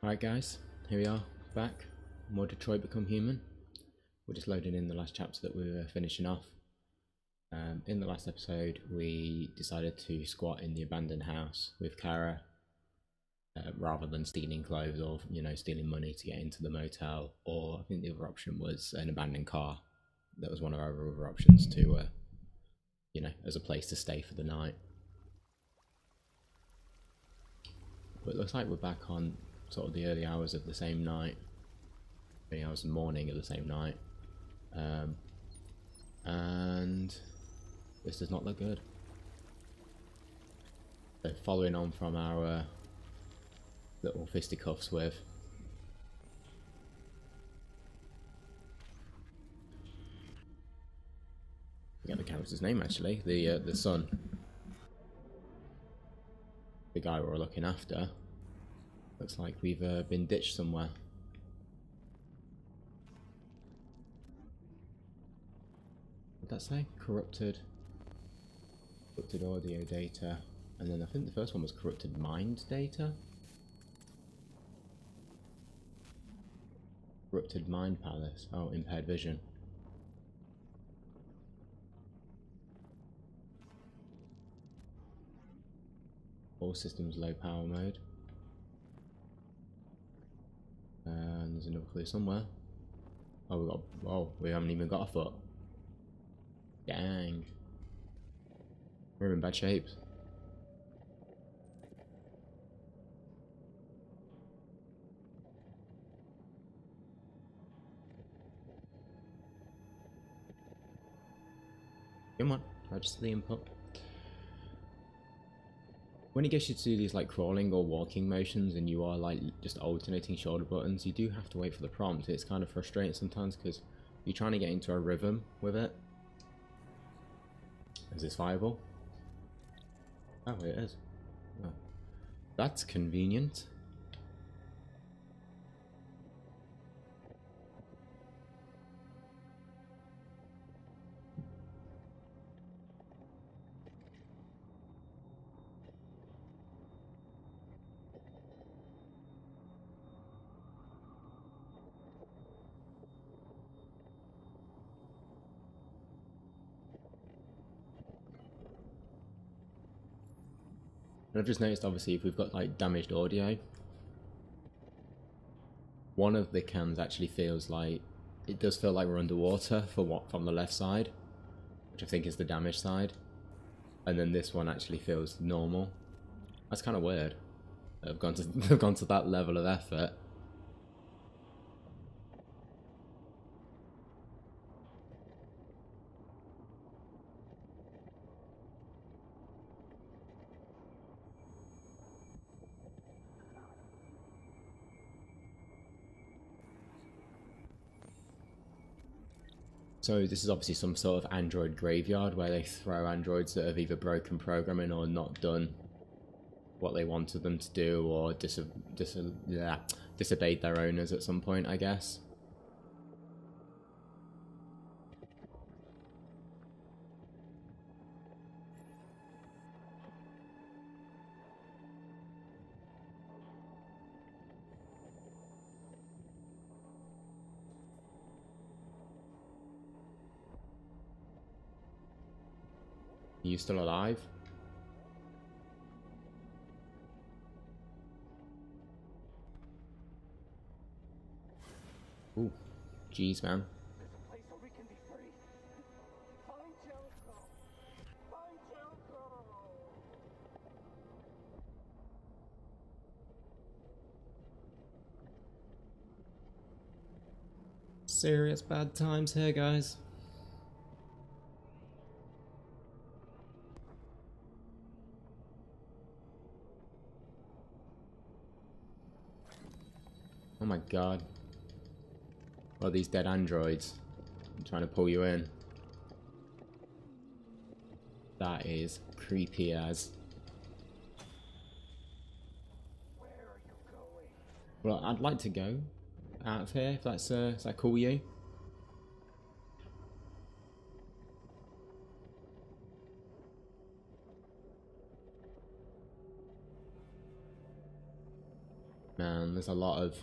Alright guys, here we are, back. More Detroit Become Human. We're just loading in the last chapter that we were finishing off. In the last episode, we decided to squat in the abandoned house with Kara, rather than stealing clothes or, stealing money to get into the motel. Or I think the other option was an abandoned car. That was one of our other options to, as a place to stay for the night. But it looks like we're back on sort of the early hours of the same night, early hours of the morning of the same night, and this does not look good. So following on from our little fisticuffs with I forget the character's name actually, the son, the guy we're looking after. Looks like we've been ditched somewhere. What'd that say? Corrupted audio data. And then I think the first one was corrupted mind data. Corrupted mind palace. Oh, impaired vision. All systems low power mode. And there's another clue somewhere. We haven't even got a foot. Dang. We're in bad shape. Come on, register the input. When it gets you to do these like crawling or walking motions and you are like just alternating shoulder buttons, you do have to wait for the prompt. It's kind of frustrating sometimes because you're trying to get into a rhythm with it. Is this viable? Oh, it is. Oh. That's convenient. And I've just noticed, obviously, if we've got like damaged audio, one of the cans actually feels like, it does feel like we're underwater from the left side, which I think is the damaged side, and then this one actually feels normal. That's kind of weird. I've gone to that level of effort. So this is obviously some sort of android graveyard where they throw androids that have either broken programming or not done what they wanted them to do, or disobeyed their owners at some point, I guess. Are you still alive? Ooh, jeez, man. Serious bad times here, guys. Oh my god. Well, these dead androids. I'm trying to pull you in. That is creepy as. Well, I'd like to go out of here if that's is that cool with you? Man, there's a lot of...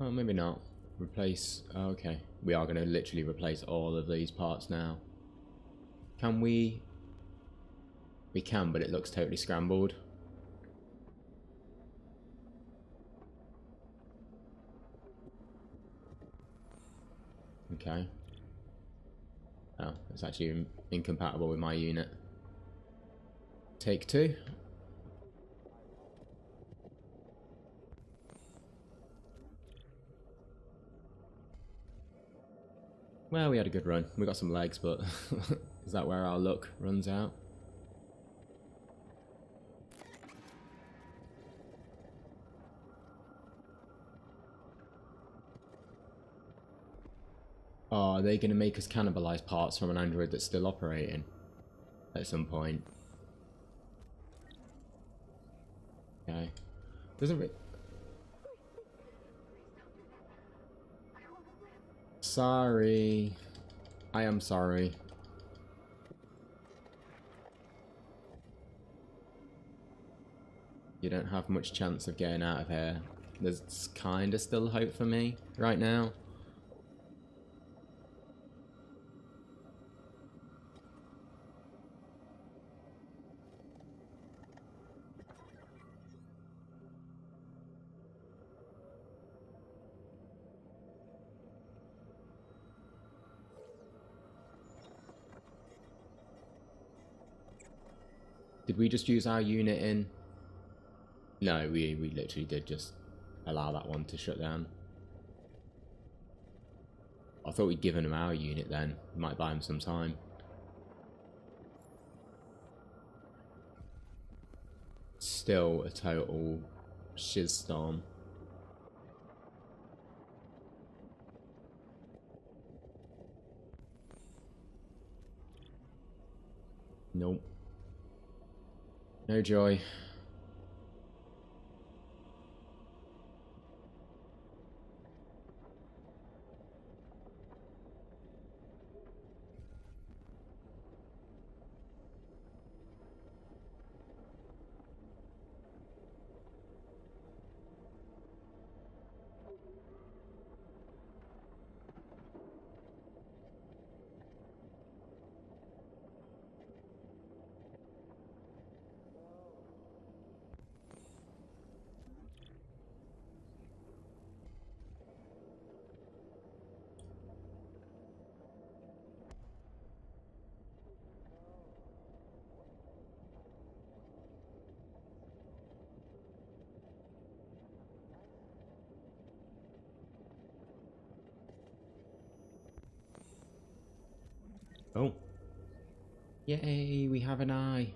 Oh, maybe not. Replace... Oh, okay. We are going to literally replace all of these parts now. Can we... We can, but it looks totally scrambled. Okay. Oh, it's actually incompatible with my unit. Take two. Well, we had a good run. We got some legs, but is that where our luck runs out? Oh, are they going to make us cannibalize parts from an android that's still operating at some point? Okay. Doesn't it? Sorry. I am sorry. You don't have much chance of getting out of here. There's kind of still hope for me right now. Did we just use our unit in? No, we literally did just allow that one to shut down. I thought we'd given him our unit then. Might buy him some time. Still a total shitstorm. Nope. No joy. Oh. Yay, we have an eye.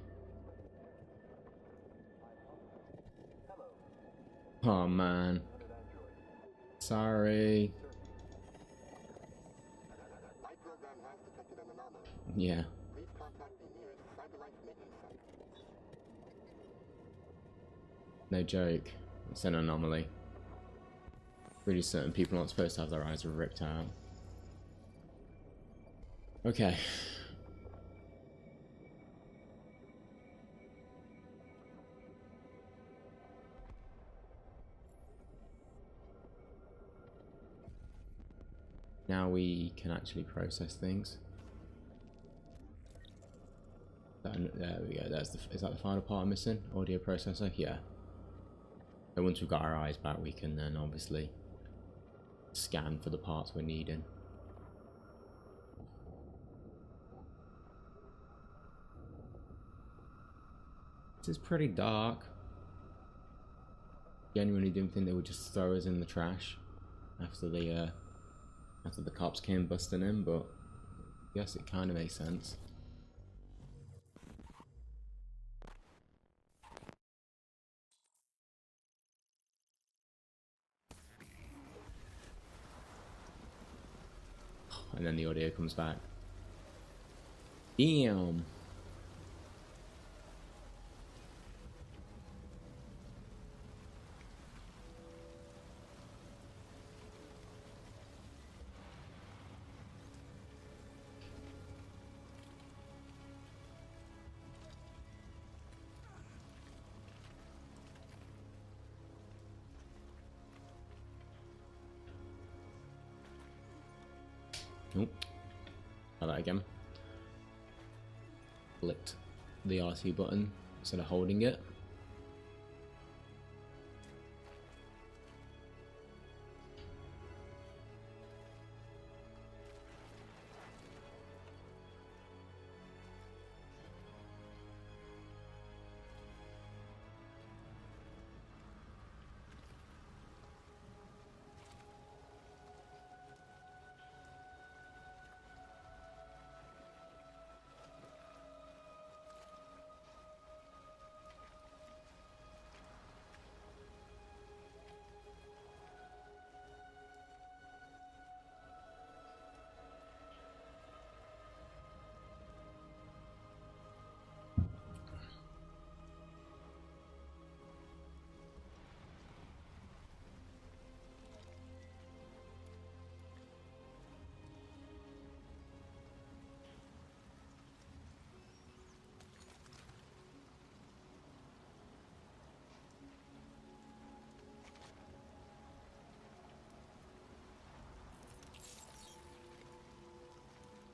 Oh man. Sorry. Yeah. No joke. It's an anomaly. Really certain people aren't supposed to have their eyes ripped out. Okay. Now we can actually process things. There we go. Is that the final part I'm missing? Audio processor? Yeah. So once we've got our eyes back, we can then obviously scan for the parts we're needing. This is pretty dark. Genuinely didn't think they would just throw us in the trash after the cops came busting in, but I guess it kind of makes sense. And then the audio comes back. Damn. Nope. Try that again. Clicked the RT button instead of holding it.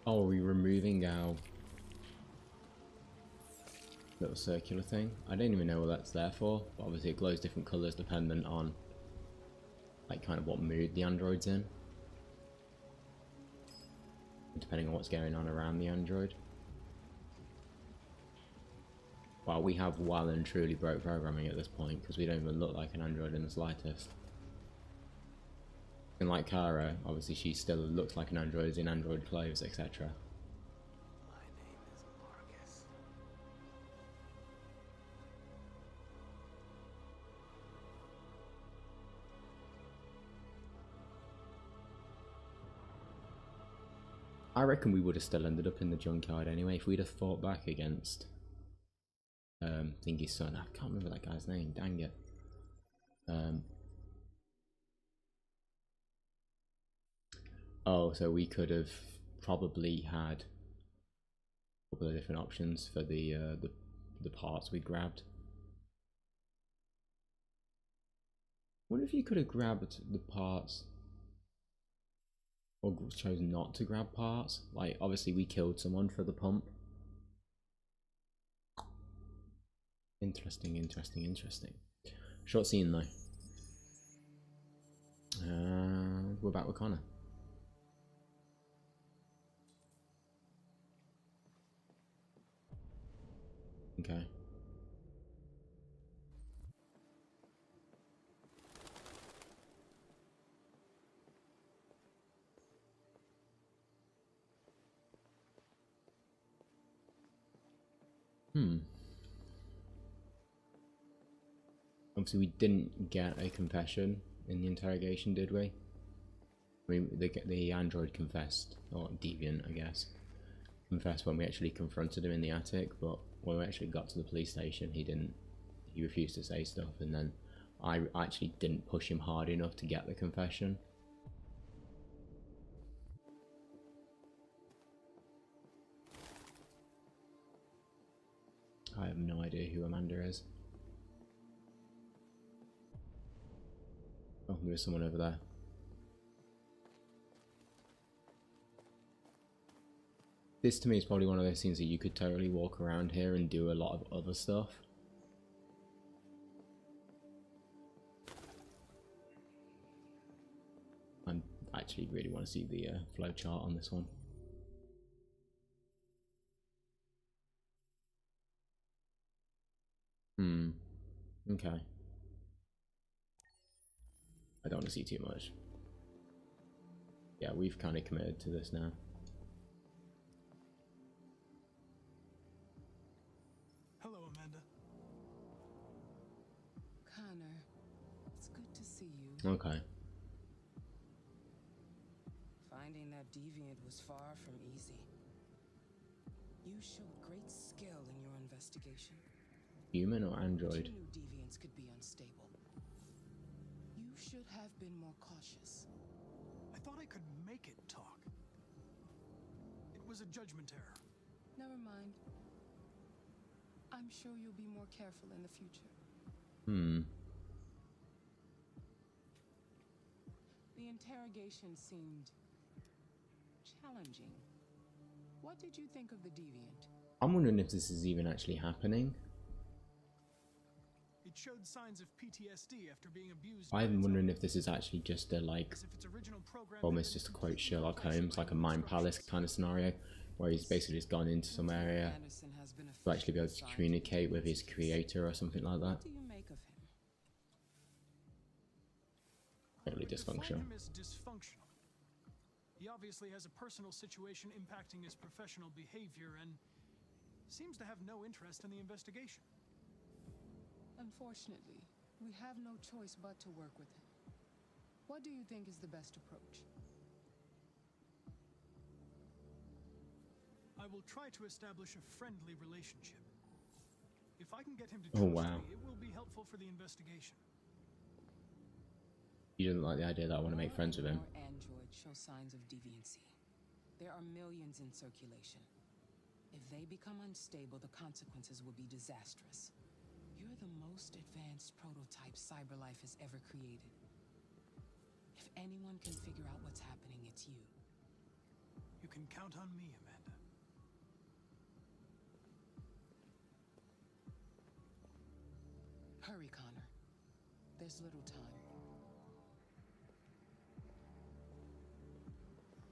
Oh, are we removing our little circular thing? I don't even know what that's there for, but obviously it glows different colours dependent on like kind of what mood the android's in. Depending on what's going on around the android. Well, we have well and truly broke programming at this point because we don't even look like an android in the slightest. And like Kara, obviously she still looks like an android in android clothes, etc. My name is Marcus. I reckon we would have still ended up in the junkyard anyway if we'd have fought back against Thingy's son. I can't remember that guy's name, dang it. Oh, so we could have probably had a couple of different options for the parts we grabbed. I wonder if you could have grabbed the parts or chose not to grab parts. Like, obviously we killed someone for the pump. Interesting, interesting, interesting. Short scene though. We're back with Connor. Okay. Obviously we didn't get a confession in the interrogation, did we? I mean, the android confessed, or deviant I guess, confessed when we actually confronted him in the attic, but when we actually got to the police station he refused to say stuff, and then I actually didn't push him hard enough to get the confession. I have no idea who Amanda is. Oh, there is someone over there. This to me is probably one of those things that you could totally walk around here and do a lot of other stuff. I actually really want to see the flow chart on this one. Okay. I don't want to see too much. Yeah, we've kind of committed to this now. Hello, Amanda. Connor, it's good to see you. Okay. Finding that deviant was far from easy. You showed great skill in your investigation. Human or android? You knew deviants could be unstable. You should have been more cautious. I thought I could make it talk. It was a judgment error. Never mind. I'm sure you'll be more careful in the future. The interrogation seemed challenging. What did you think of the Deviant? I'm wondering if this is even actually happening. It showed signs of PTSD after being abused. I'm wondering if this is actually just a, like, As if its original program almost had just to been quote completely Sherlock replaced Holmes, by like a new mind palace instructions. kind of scenario, where he's basically just gone into some area Anderson has been to actually be able to officially assigned communicate with the his Deviants. creator or something like that. What do you make of him? Totally I'd define dysfunctional. him as dysfunctional. He obviously has a personal situation impacting his professional behavior and seems to have no interest in the investigation. Unfortunately, we have no choice but to work with him. What do you think is the best approach? I will try to establish a friendly relationship. If I can get him to Oh, trust wow. me, it will be helpful for the investigation. You didn't like the idea that I want to make friends with him. More androids show signs of deviancy. There are millions in circulation. If they become unstable, the consequences will be disastrous. You're the most advanced prototype CyberLife has ever created. If anyone can figure out what's happening, it's you. You can count on me, Amanda. Hurry, Connor. There's little time.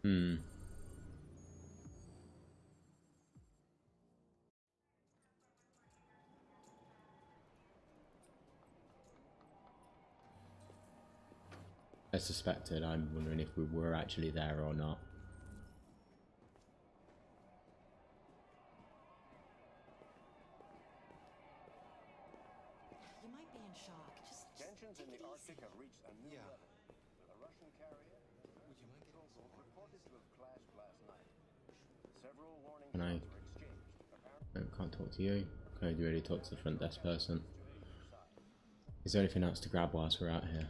Hmm. I suspected. I'm wondering if we were actually there or not. You might be in shock. Just Tensions in take the it Arctic easy. have reached a new level. A Russian carrier control boat reported to have clashed last night. Several warning Can I? shots were exchanged. Apparently, No, can't talk to you. Can I really talk to the front desk person? to either side. Is there anything else to grab whilst we're out here?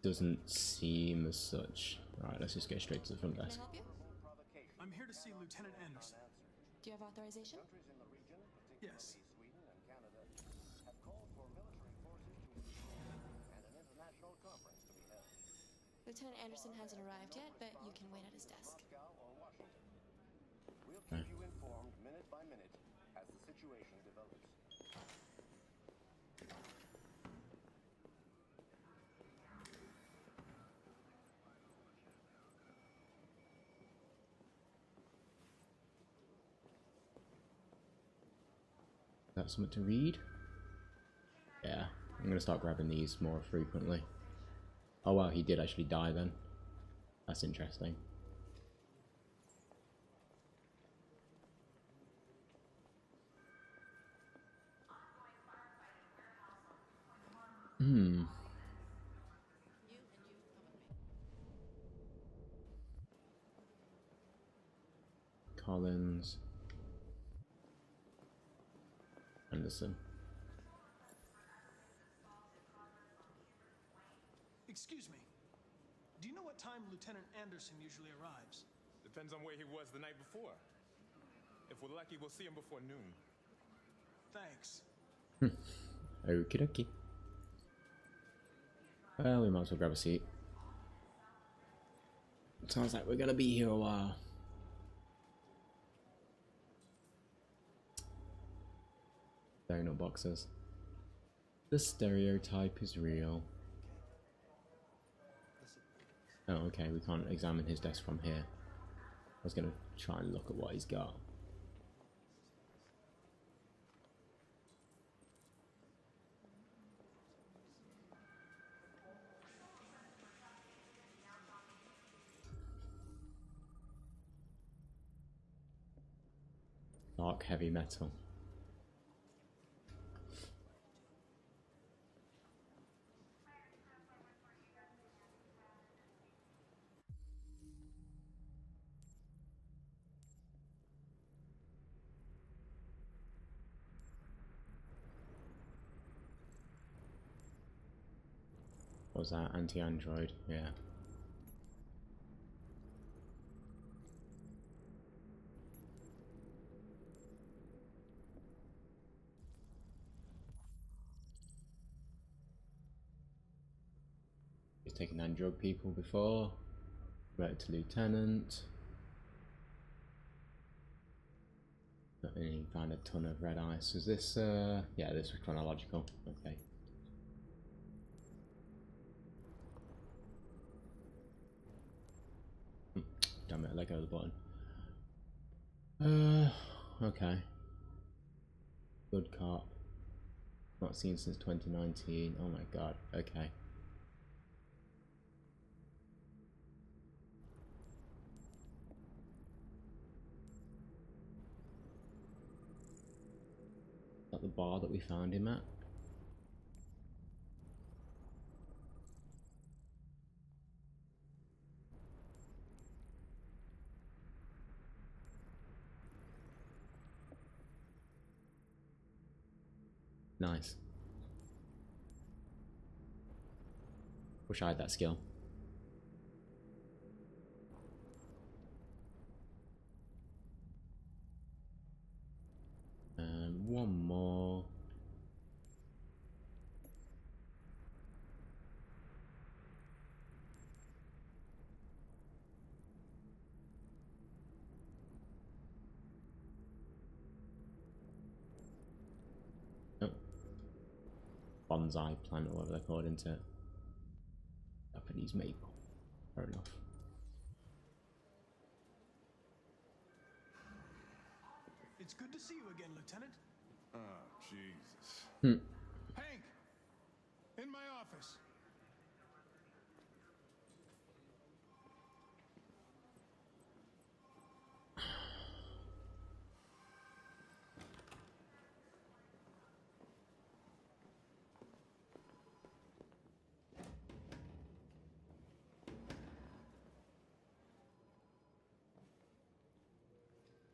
Doesn't seem as such. Alright, let's just get straight to the front Can I desk. help you? Provocation I'm here to see Lieutenant Anderson. Do you have authorization? countries in the region, particularly Yes. Sweden and Canada, have called for military forces to intervene and an international conference to be held. Lieutenant Anderson hasn't arrived yet, but you can wait at his desk. Moscow or Washington. We'll Okay. keep you informed minute by minute as the situation develops. Got something to read? Yeah, I'm gonna start grabbing these more frequently. Oh wow, he did actually die then. That's interesting. Hmm. Collins. Anderson. Excuse me. Do you know what time Lieutenant Anderson usually arrives? Depends on where he was the night before. If we're lucky, we'll see him before noon. Thanks. Okie dokie. Well, we might as well grab a seat. Sounds like we're gonna be here a while. Donut boxes. The stereotype is real. Oh, okay, we can't examine his desk from here. I was gonna try and look at what he's got. Dark heavy metal. What was that? Anti-android? Yeah. He's taken android people before. Wrote to Lieutenant. And he found a ton of red ice. Is this, yeah, this was chronological. Okay. Damn it, I let go of the button. Okay. Good cop. Not seen since 2019. Oh my god, okay. Is that the bar that we found him at? Nice. Wish I had that skill. And one more. Bonsai plant or whatever they're called, into Japanese maple. Fair enough. It's good to see you again, Lieutenant. Oh, Jesus. Hank! In my office.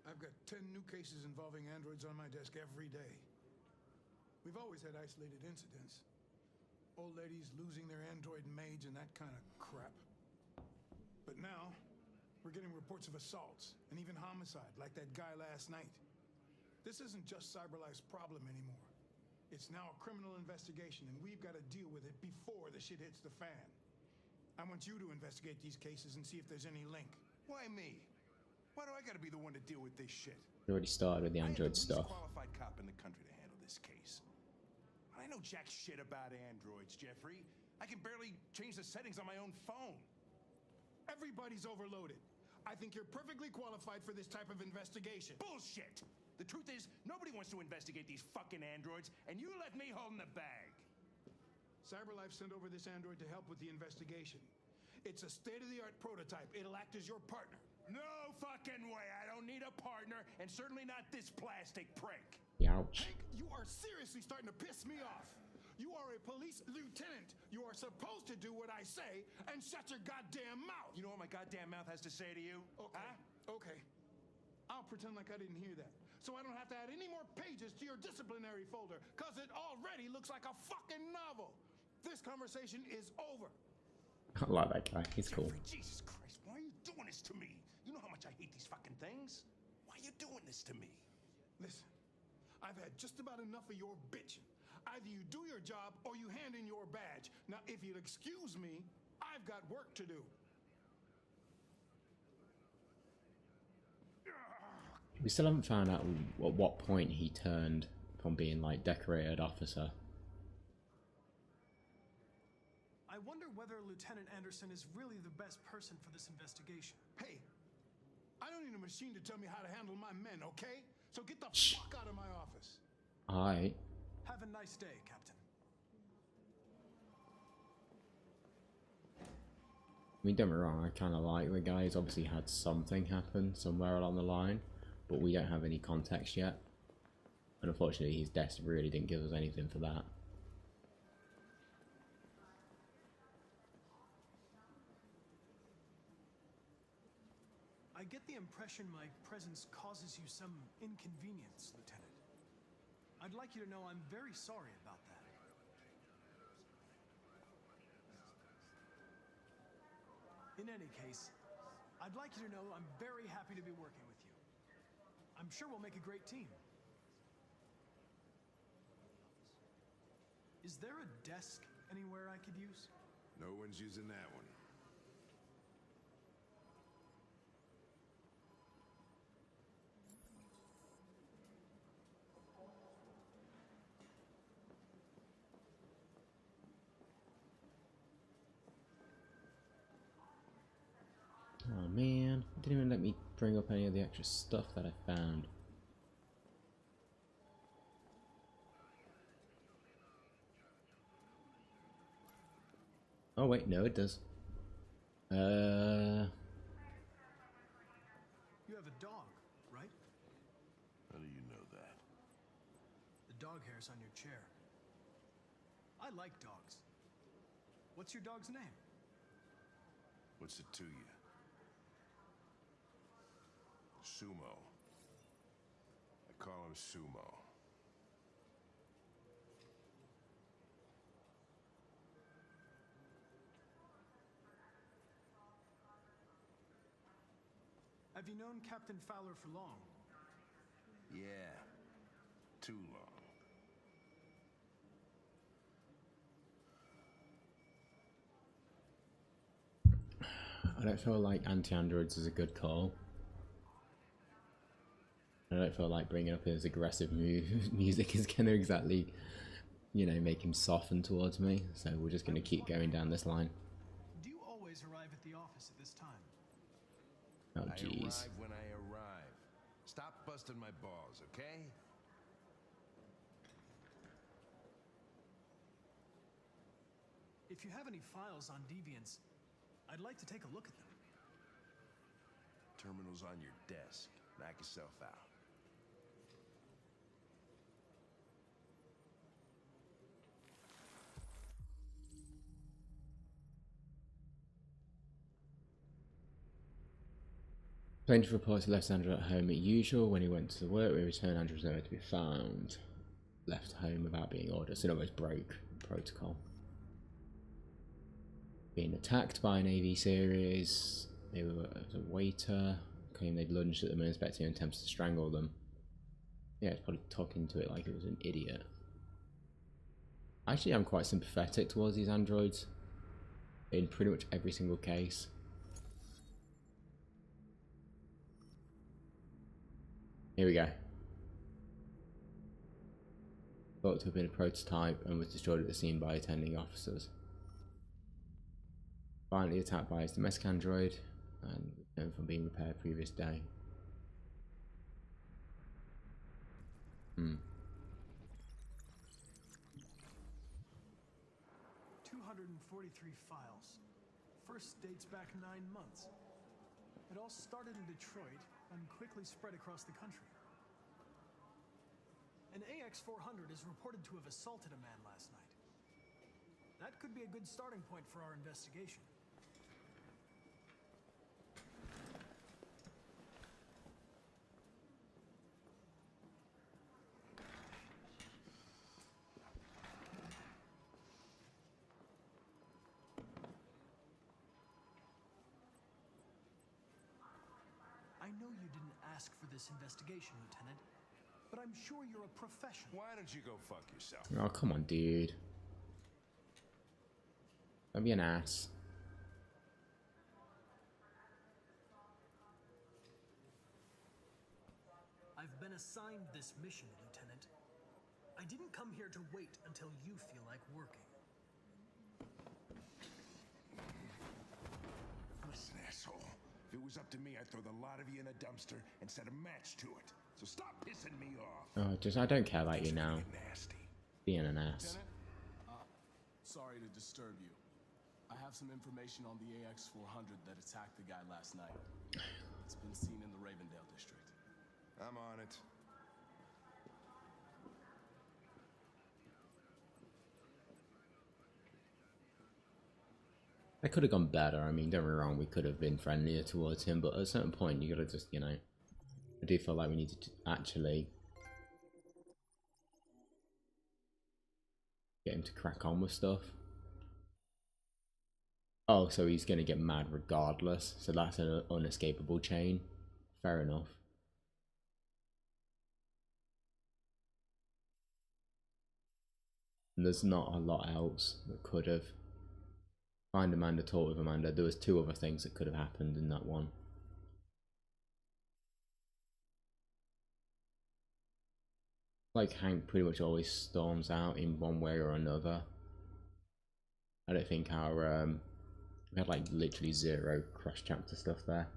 I've got 10 new cases involving androids on my desk every day. We've always had isolated incidents. Old ladies losing their android maids and that kind of crap. But now, we're getting reports of assaults and even homicide, like that guy last night. This isn't just CyberLife's problem anymore. It's now a criminal investigation, and we've got to deal with it before the shit hits the fan. I want you to investigate these cases and see if there's any link. Why me? Why do I gotta be the one to deal with this shit? We already started with the Android I am the stuff. least qualified cop in the country to handle this case. I know jack shit about androids, Jeffrey. I can barely change the settings on my own phone. Everybody's overloaded. I think you're perfectly qualified for this type of investigation. Bullshit! The truth is, nobody wants to investigate these fucking androids, and you left me holding the bag. CyberLife sent over this android to help with the investigation. It's a state-of-the-art prototype. It'll act as your partner. No fucking way! I don't need a partner, and certainly not this plastic prick. Ouch. Hank, you are seriously starting to piss me off. You are a police lieutenant. You are supposed to do what I say and shut your goddamn mouth. You know what my goddamn mouth has to say to you? Okay. Huh? Okay. I'll pretend like I didn't hear that. So I don't have to add any more pages to your disciplinary folder, because it already looks like a fucking novel. This conversation is over. I like that guy. He's cool. Jeffrey, Jesus Christ, why are you doing this to me? You know how much I hate these fucking things? Why are you doing this to me? Listen, I've had just about enough of your bitching. Either you do your job or you hand in your badge. Now, if you'll excuse me, I've got work to do. We still haven't found out at what point he turned from being like decorated officer. I wonder whether Lieutenant Anderson is really the best person for this investigation. Hey, I don't need a machine to tell me how to handle my men, okay? So get the fuck out of my office. Alright. Have a nice day, Captain. I mean, don't get me wrong, I kind of like the guy. He's obviously had something happen somewhere along the line, but we don't have any context yet. And unfortunately, his death really didn't give us anything for that. I get the impression my presence causes you some inconvenience, Lieutenant. I'd like you to know I'm very sorry about that. In any case, I'd like you to know I'm very happy to be working with you. I'm sure we'll make a great team. Is there a desk anywhere I could use? No one's using that one. Oh man, it didn't even let me bring up any of the extra stuff that I found. Oh wait, no it does. You have a dog, right? How do you know that? The dog hair's on your chair. I like dogs. What's your dog's name? What's it to you? Sumo. I call him Sumo. Have you known Captain Fowler for long? Yeah. Too long. I don't feel like anti-androids is a good call. I don't feel like bringing up his aggressive music is going to exactly, you know, make him soften towards me. So we're just going to keep going down this line. Do you always arrive at the office at this time? Oh I jeez. arrive when I arrive. Stop busting my balls, okay? If you have any files on Deviants, I'd like to take a look at them. Terminal's on your desk. Knock yourself out. Plaintiff reports left Andrew at home as usual. When he went to work, we returned Andrew's nowhere to be found. Left home without being ordered, so it almost broke protocol. Being attacked by an AV series. They were a waiter. Claimed they'd lunged at them and expecting attempts to strangle them. Yeah, it's probably talking to it like it was an idiot. Actually, I'm quite sympathetic towards these androids. In pretty much every single case. Here we go. Thought to have been a prototype and was destroyed at the scene by attending officers. Violently attacked by his domestic android and returned from being repaired previous day. 243 files. First dates back 9 months. It all started in Detroit and quickly spread across the country. An AX-400 is reported to have assaulted a man last night. That could be a good starting point for our investigation. I know you didn't ask for this investigation, Lieutenant, but I'm sure you're a professional. Why don't you go fuck yourself? Oh, come on, dude. Don't be an ass. I've been assigned this mission, Lieutenant. I didn't come here to wait until you feel like working. Listen, asshole. If it was up to me, I'd throw the lot of you in a dumpster and set a match to it. So stop pissing me off. Oh, just I don't care about you now. Nasty. Being an ass. Sorry to disturb you. I have some information on the AX-400 that attacked the guy last night. It's been seen in the Ravendale district. I'm on it. That could have gone better. I mean, don't get me wrong, we could have been friendlier towards him, but at a certain point, you gotta just, you know, I do feel like we need to actually get him to crack on with stuff. Oh, so he's gonna get mad regardless. So that's an unescapable chain. Fair enough. And there's not a lot else that could have. Find Amanda, talk with Amanda. There was 2 other things that could have happened in that one. Like Hank pretty much always storms out in one way or another. I don't think our We had like literally zero cross chapter stuff there.